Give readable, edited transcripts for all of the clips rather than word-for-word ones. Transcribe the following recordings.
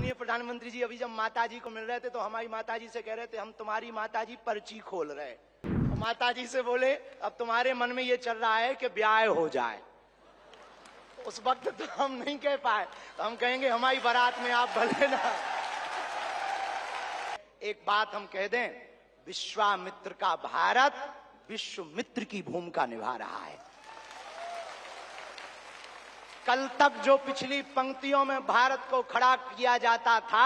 माननीय प्रधानमंत्री जी अभी जब माताजी को मिल रहे थे तो हमारी माताजी से कह रहे थे हम तुम्हारी माताजी पर्ची खोल रहे हैं। और माताजी से बोले अब तुम्हारे मन में ये चल रहा है कि ब्याह हो जाए। उस वक्त तो हम नहीं कह पाए, तो हम कहेंगे हमारी बारात में आप भले ना। एक बात हम कह दें, विश्वामित्र का भारत विश्वमित्र की भूमिका निभा रहा है। कल तक जो पिछली पंक्तियों में भारत को खड़ा किया जाता था,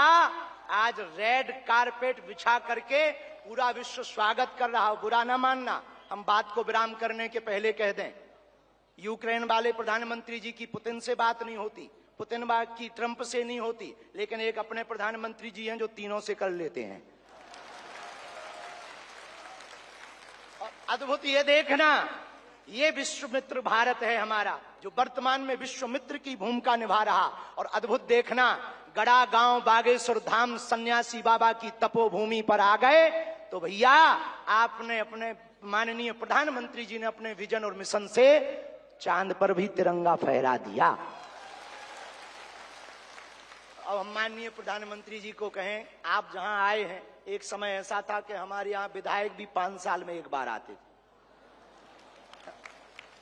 आज रेड कारपेट बिछा करके पूरा विश्व स्वागत कर रहा हो। बुरा ना मानना, हम बात को विराम करने के पहले कह दें, यूक्रेन वाले प्रधानमंत्री जी की पुतिन से बात नहीं होती, पुतिन बात की ट्रंप से नहीं होती, लेकिन एक अपने प्रधानमंत्री जी हैं जो तीनों से कर लेते हैं। और अद्भुत ये देखना, ये विश्वमित्र भारत है हमारा, जो वर्तमान में विश्वमित्र की भूमिका निभा रहा। और अद्भुत देखना, गड़ा गांव बागेश्वर धाम सन्यासी बाबा की तपोभूमि पर आ गए तो भैया आपने अपने माननीय प्रधानमंत्री जी ने अपने विजन और मिशन से चांद पर भी तिरंगा फहरा दिया। अब हम माननीय प्रधानमंत्री जी को कहें, आप जहां आए हैं, एक समय ऐसा था कि हमारे यहां विधायक भी 5 साल में एक बार आते थे।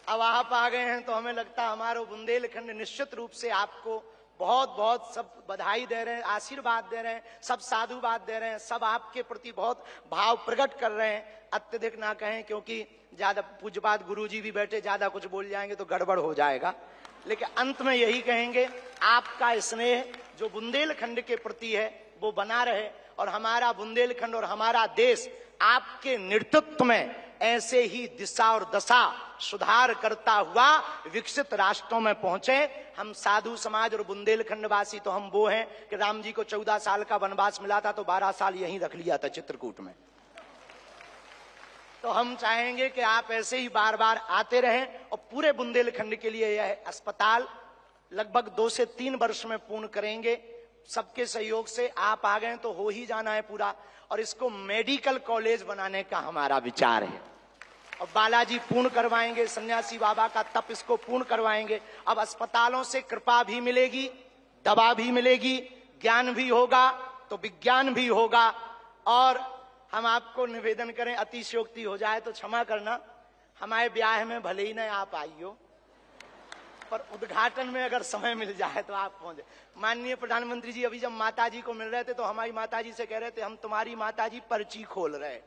अब आप आ गए हैं तो हमें लगता है हमारा बुंदेलखंड निश्चित रूप से आपको बहुत बहुत सब बधाई दे रहे हैं, आशीर्वाद दे रहे हैं, सब साधुवाद दे रहे हैं, सब आपके प्रति बहुत भाव प्रकट कर रहे हैं। अत्यधिक ना कहें, क्योंकि ज्यादा पूज्यपाद गुरुजी भी बैठे, ज्यादा कुछ बोल जाएंगे तो गड़बड़ हो जाएगा। लेकिन अंत में यही कहेंगे, आपका स्नेह जो बुंदेलखंड के प्रति है वो बना रहे, और हमारा बुंदेलखंड और हमारा देश आपके नेतृत्व में ऐसे ही दिशा और दशा सुधार करता हुआ विकसित राष्ट्रों में पहुंचे। हम साधु समाज और बुंदेलखंड वासी तो हम वो हैं कि राम जी को 14 साल का वनवास मिला था तो 12 साल यहीं रख लिया था चित्रकूट में। तो हम चाहेंगे कि आप ऐसे ही बार बार आते रहें, और पूरे बुंदेलखंड के लिए यह अस्पताल लगभग 2 से 3 वर्ष में पूर्ण करेंगे। सबके सहयोग से आप आ गए तो हो ही जाना है पूरा, और इसको मेडिकल कॉलेज बनाने का हमारा विचार है। और बालाजी पूर्ण करवाएंगे, सन्यासी बाबा का तप इसको पूर्ण करवाएंगे। अब अस्पतालों से कृपा भी मिलेगी, दवा भी मिलेगी, ज्ञान भी होगा तो विज्ञान भी होगा। और हम आपको निवेदन करें, अतिशयोक्ति हो जाए तो क्षमा करना, हमारे ब्याह में भले ही न आप आइयो, पर उद्घाटन में अगर समय मिल जाए तो आप पहुंचे। माननीय प्रधानमंत्री जी अभी जब माताजी को मिल रहे थे तो हमारी माताजी से कह रहे थे हम तुम्हारी माताजी पर्ची खोल रहे हैं।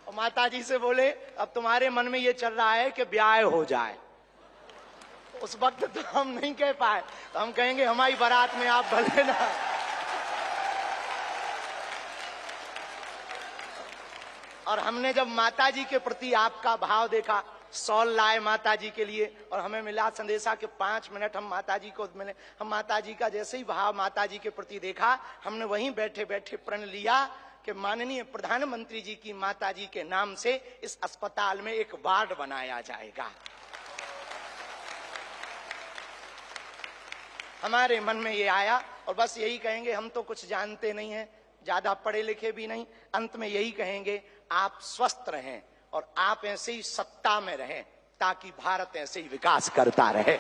और माताजी से बोले अब तुम्हारे मन में ये चल रहा है कि ब्याह हो जाए। उस वक्त तो हम नहीं कह पाए, तो हम कहेंगे हमारी बारात में आप भले ना। और हमने जब माताजी के प्रति आपका भाव देखा, सॉल लाए माताजी के लिए, और हमें मिला संदेशा कि 5 मिनट हम माताजी को मिले। हम माताजी का जैसे ही भाव माताजी के प्रति देखा, हमने वहीं बैठे बैठे प्रण लिया कि माननीय प्रधानमंत्री जी की माताजी के नाम से इस अस्पताल में एक वार्ड बनाया जाएगा। हमारे मन में ये आया, और बस यही कहेंगे, हम तो कुछ जानते नहीं हैं, ज्यादा पढ़े लिखे भी नहीं, अंत में यही कहेंगे आप स्वस्थ रहें और आप ऐसे ही सत्ता में रहें ताकि भारत ऐसे ही विकास करता रहे।